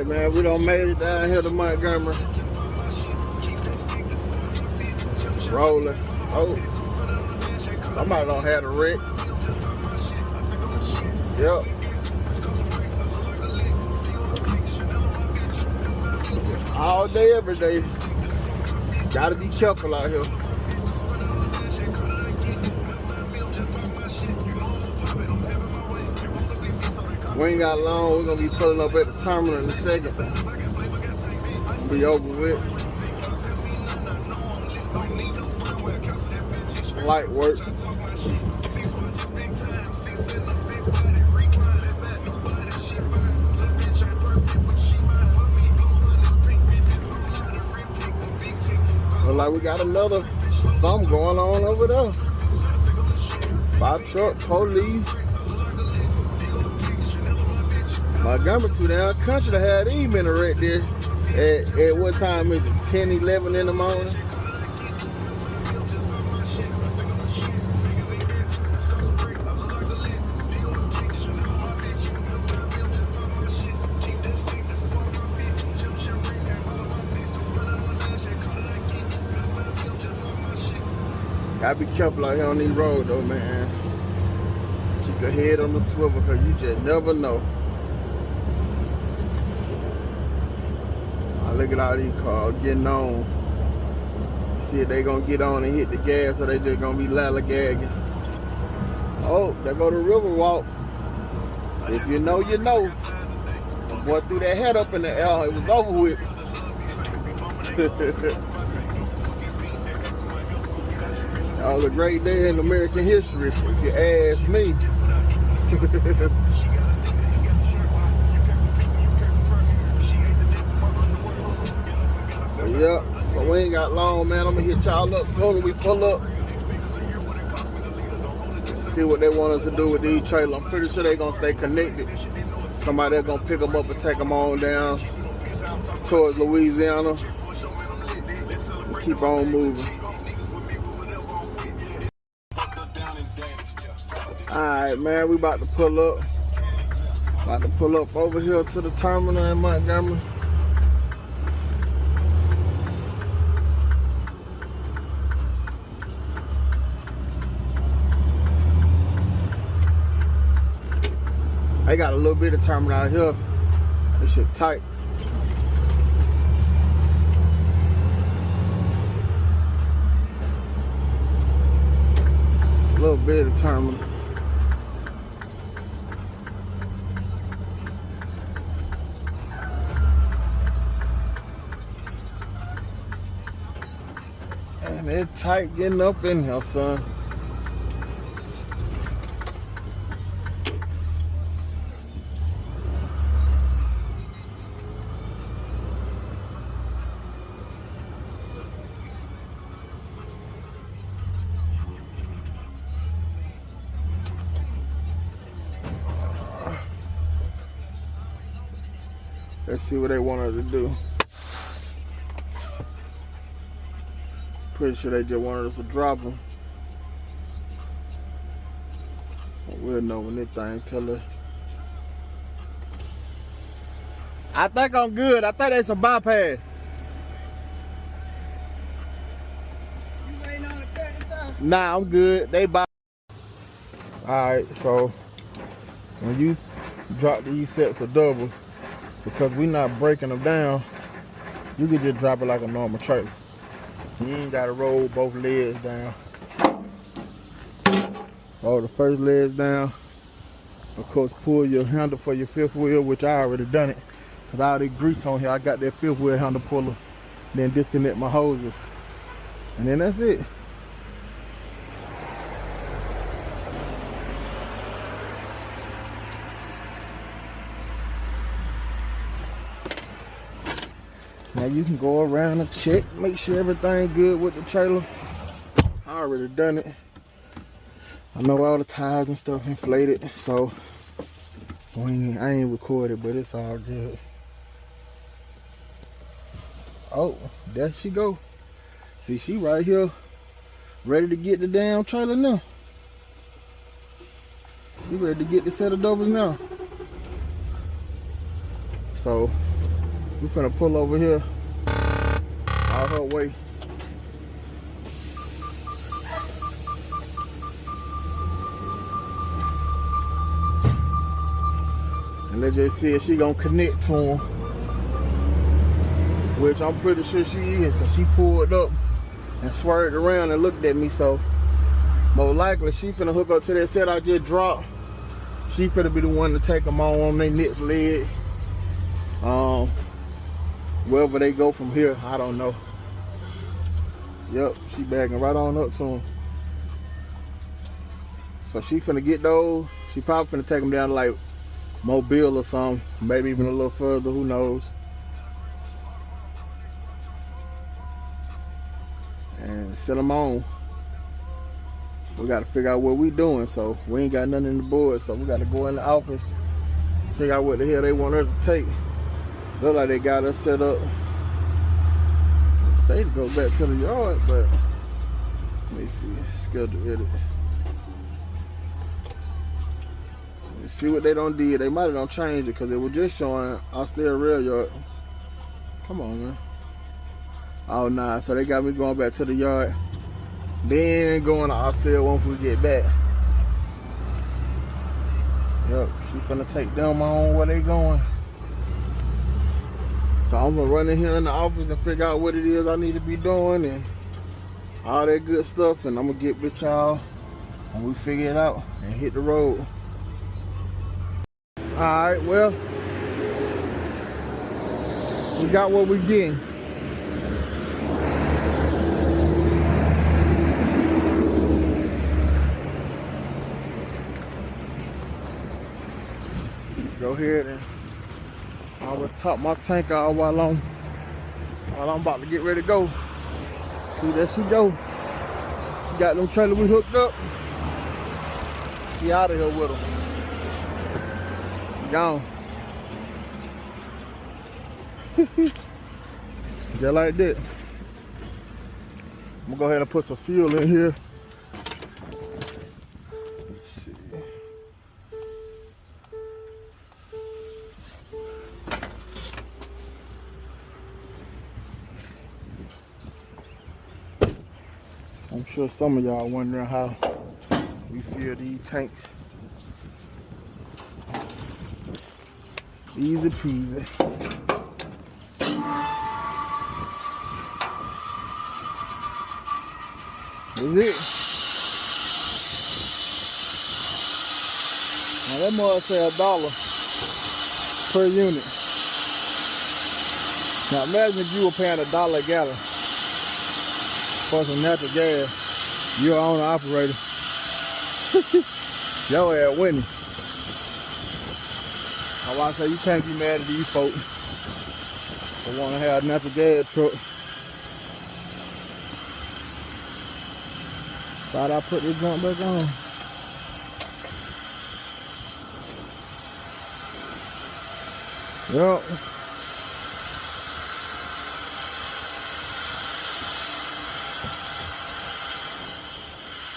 Alright, man, we done made it down here to Montgomery. Rolling. Oh, somebody don't have a wreck. Yep. All day, every day. Gotta be careful out here. We ain't got long. We're gonna be pulling up at the terminal in a second. Be over with. Light work. Look like we got another something going on over there. Fire truck, police. Montgomery too down country to have these men right there. At what time is it? 10, 11 in the morning? Gotta be careful out here on these roads though, man. Keep your head on the swivel because you just never know. Look at all these cars getting on. See if they gonna get on and hit the gas or they just gonna be lallygagging. Oh, there go the river walk. If you know, you know. Boy threw that head up in the air, it was over with. That was a great day in American history, if you ask me. Yep, so we ain't got long, man. I'm gonna hit y'all up slowly. We pull up. See what they want us to do with these trailers. I'm pretty sure they gonna stay connected. Somebody gonna pick them up and take them on down towards Louisiana. Keep on moving. Alright, man, we about to pull up. About to pull up over here to the terminal in Montgomery. They got a little bit of terminal out here. This shit tight. A little bit of terminal. And it's tight getting up in here, son. Let's see what they want us to do. Pretty sure they just wanted us to drop them. We'll know when this thing tell us. I think I'm good. I think that's a bypass. You waiting on the cut and stuff? Nah, I'm good. They bypass. Alright, so when you drop these sets of double, because we not breaking them down, you can just drop it like a normal trailer. You ain't gotta roll both legs down. Roll the first legs down. Of course, pull your handle for your fifth wheel, which I already done it. Cause all the grease on here, I got that fifth wheel handle puller. Then disconnect my hoses. And then that's it. Now you can go around and check, make sure everything good with the trailer. I already done it. I know all the tires and stuff inflated, so I ain't recorded, but it's all good. Oh, there she go. See, she right here, ready to get the damn trailer now. She ready to get the set of doubles now. So We finna pull over here out her way. And let's just see if she gonna connect to him. Which I'm pretty sure she is, because she pulled up and swerved around and looked at me. So most likely she finna hook up to that set I just dropped. She finna be the one to take them on their next leg. Wherever they go from here, I don't know. Yep, she backing right on up to them. So she finna get those. She probably finna take them down to like Mobile or something. Maybe even a little further, who knows. And send them on. We gotta figure out what we doing, so we ain't got nothing in the board, so we gotta go in the office, figure out what the hell they want us to take. Look like they got us set up. They say to go back to the yard, but let me see, schedule edit. Let's see what they done did. They might have done changed it because it was just showing Austell Rail Yard. Come on, man. Oh nah, so they got me going back to the yard. Then going to Austell once we get back. Yep, she finna take them on where they going. So I'm gonna run in here in the office and figure out what it is I need to be doing and all that good stuff, and I'm gonna get with y'all when we figure it out and hit the road. Alright, well, we got what we getting. Go ahead and I will top my tank out while I'm about to get ready to go. See, there she go. She got them trailers we hooked up. She out of here with them. Gone. Just like that. I'm gonna go ahead and put some fuel in here. Let's see. I'm sure some of y'all wondering how we fill these tanks. Easy peasy. That's it. Now that must say $1 per unit. Now imagine if you were paying $1 a gallon for some natural gas. You're on the operator. Yo ass winning. I want to say you can't be mad at these folks who want to have a natural gas truck. Thought I put this junk back on. Yep.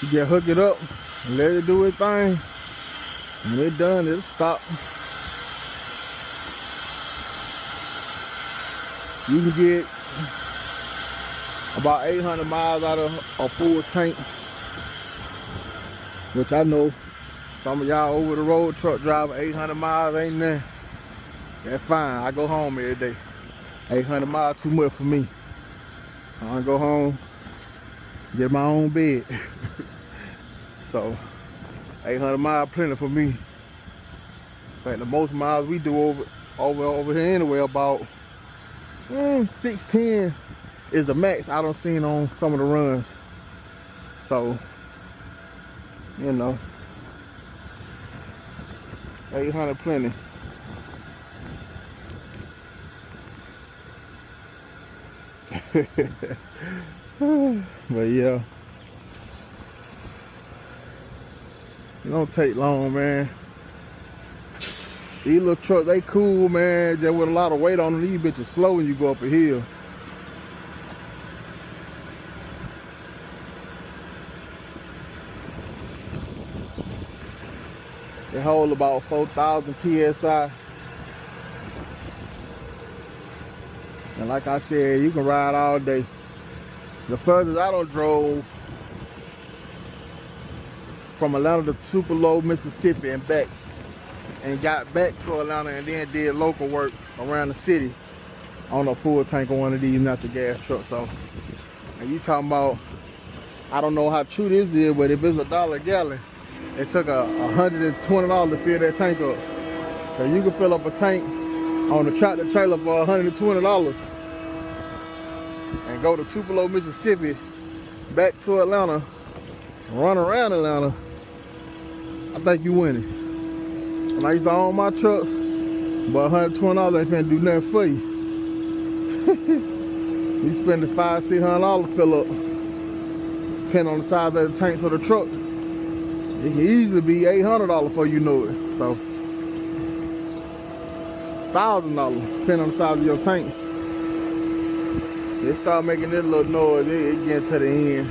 You just hook it up and let it do its thing. When it's done, it'll stop. You can get about 800 miles out of a full tank, which I know some of y'all over the road truck driving 800 miles ain't nothing. That's fine. I go home every day. 800 miles too much for me. I want to go home, get my own bed. So 800 miles plenty for me. In fact, the most miles we do over here anyway, about 610 is the max I done seen on some of the runs. So, you know, 800 plenty. But yeah, it don't take long, man. These little trucks, they cool, man. Just with a lot of weight on them, these bitches slow when you go up a hill. They hold about 4,000 PSI. And like I said, you can ride all day. The furthest I done drove from Atlanta to Tupelo, Mississippi and back, and got back to Atlanta and then did local work around the city on a full tank on one of these natural gas trucks. So, and you talking about, I don't know how true this is, but if it's $1 a gallon, it took $120 to fill that tank up. So you can fill up a tank on the tractor trailer for $120 and go to Tupelo, Mississippi, back to Atlanta, run around Atlanta. I think you winning. When I used to own my trucks, but $120 ain't finna do nothing for you. You spend the $500–600 fill up, depending on the size of the tanks of the truck. It can easily be $800 before you know it. So $1,000 depending on the size of your tank. It start making this little noise, it get to the end.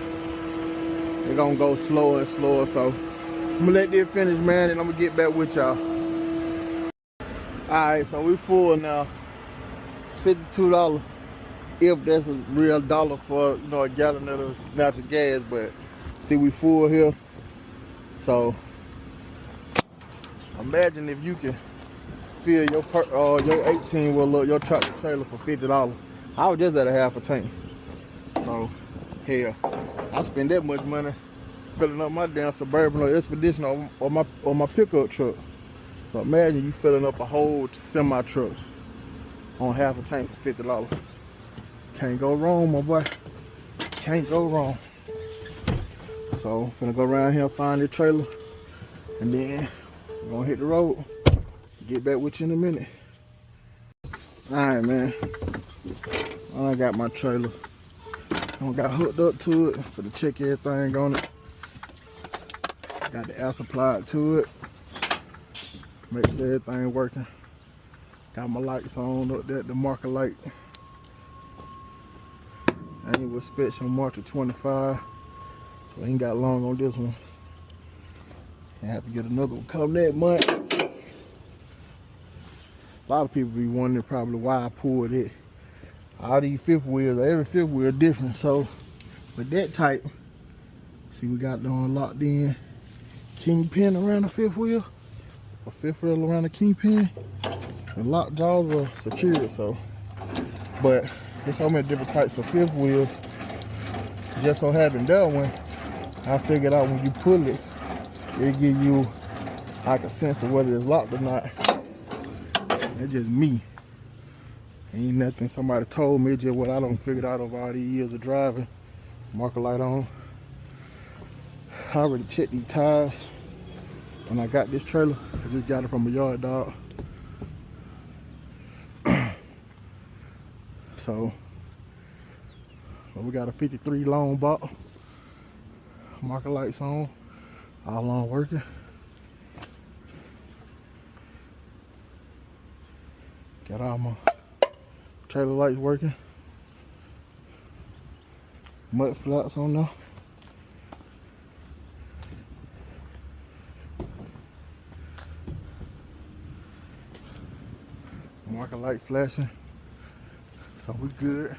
It's gonna go slower and slower. So I'm gonna let this finish, man, and I'm gonna get back with y'all. Alright, so we full now. $52, if that's a real dollar for, you know, a gallon of natural gas. But see, we full here. So imagine if you can fill your 18 wheeler, your tractor trailer for $50. I was just at a half a tank. So hell, I spend that much money filling up my damn Suburban or Expedition or my pickup truck. So imagine you filling up a whole semi truck on half a tank for $50. Can't go wrong, my boy. Can't go wrong. So I'm finna go around here, find the trailer, and then we're gonna hit the road. Get back with you in a minute. Alright, man. I got my trailer. I got hooked up to it for the check everything on it. Got the air supplied to it. Make sure everything working. Got my lights on up there, the marker light. I ain't with specs on March of 25. So I ain't got long on this one. I have to get another one come that month. A lot of people be wondering probably why I pulled it. All these fifth wheels, every fifth wheel different. So with that type, see, we got the one locked in kingpin around the fifth wheel, or fifth wheel around the kingpin. The lock jaws are secured, so. But there's so many different types of fifth wheels. Just so having that one, I figured out when you pull it, it'll give you like a sense of whether it's locked or not. It's just me. Ain't nothing somebody told me, just what I done figured out over all these years of driving. Marker light on. I already checked these tires when I got this trailer. I just got it from a yard dog. So we got a 53 long box. Marker lights on, all on working. Got all my trailer lights working. Mud flaps on there. Marker light flashing. So we good.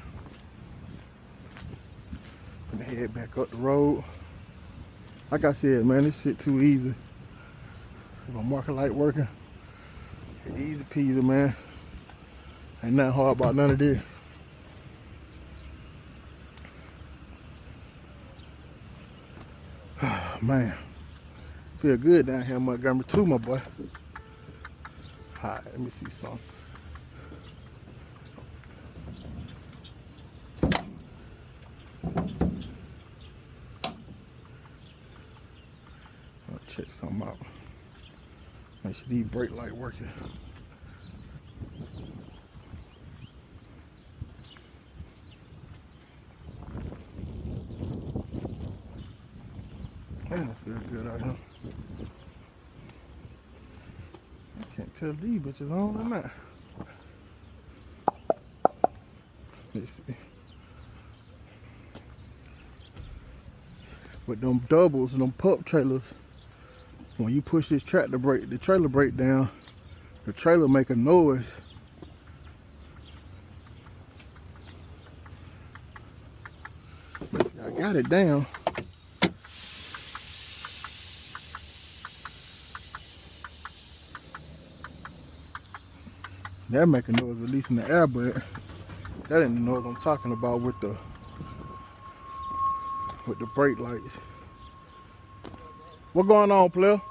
Gonna head back up the road. Like I said, man, this shit too easy. See my marker light working. Easy peasy, man. Ain't nothing hard about none of this. Man, feel good down here in Montgomery too, my boy. Alright, let me see something. I'll check something out. Make sure these brake light working. Man, I feel good out here. I can't tell if these bitches on or not. Let's see. With them doubles and them pup trailers, when you push this tractor brake, the trailer brake down, the trailer make a noise. got it down. That making noise releasing the air, but that ain't the noise I'm talking about with the brake lights. What going on, player?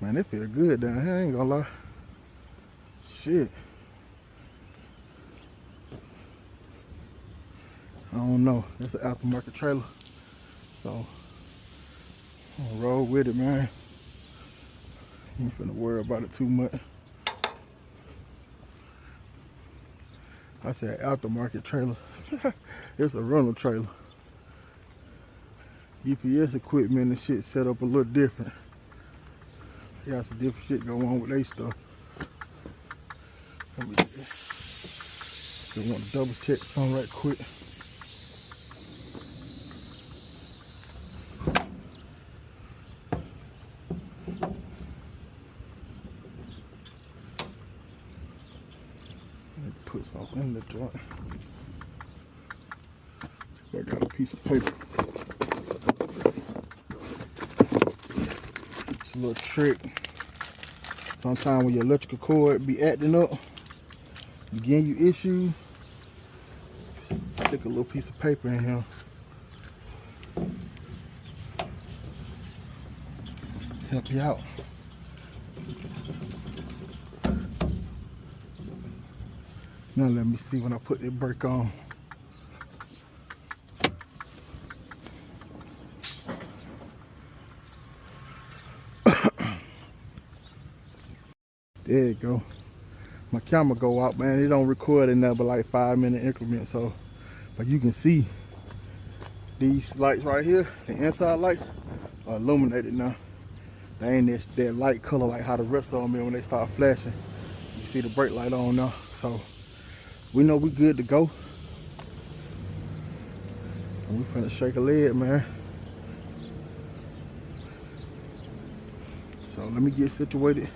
Man, it feel good down here, I ain't gonna lie. Shit. I don't know. That's an aftermarket trailer. So, I'm gonna roll with it, man. I ain't finna worry about it too much. I said aftermarket trailer. It's a rental trailer. UPS equipment and shit set up a little different. They got some different shit going on with their stuff. Let me just want to double check something right quick. Put something in the joint. I got a piece of paper. It's a little trick. Sometimes when your electrical cord be acting up, getting you issues, stick a little piece of paper in here. Help you out. Now let me see when I put that brake on. There you go. My camera go out, man. It don't record in there but like 5-minute increments. So, but you can see these lights right here, the inside lights, are illuminated now. They ain't that light color like how the rest of them is when they start flashing. You see the brake light on now. So we know we good to go. And we finna shake a lid, man. So let me get situated,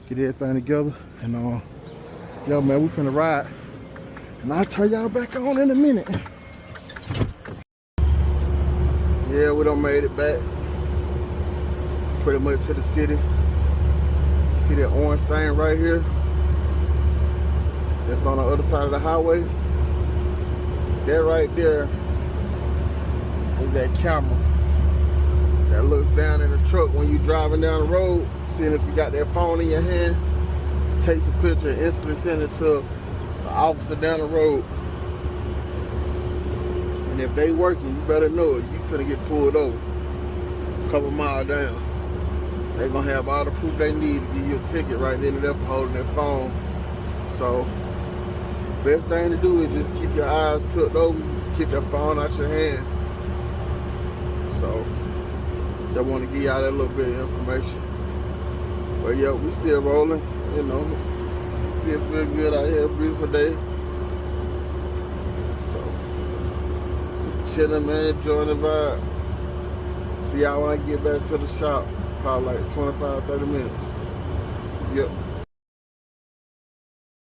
get everything together, and yo, man, we finna ride. And I'll turn y'all back on in a minute. Yeah, we done made it back pretty much to the city. See that orange thing right here? That's on the other side of the highway. That right there is that camera that looks down in the truck when you're driving down the road, seeing if you got that phone in your hand, takes a picture and instantly send it to the officer down the road. And if they working, you better know it. You finna get pulled over a couple miles down. They gonna have all the proof they need to give you a ticket right then and there for holding that phone. So, best thing to do is just keep your eyes peeled over, keep your phone out your hand. So, just want to give y'all that little bit of information. But yeah, we still rolling, you know. Still feel good out here, beautiful day. So, just chilling, man, enjoying the vibe. See y'all when I get back to the shop, probably like 25-30 minutes. Yep.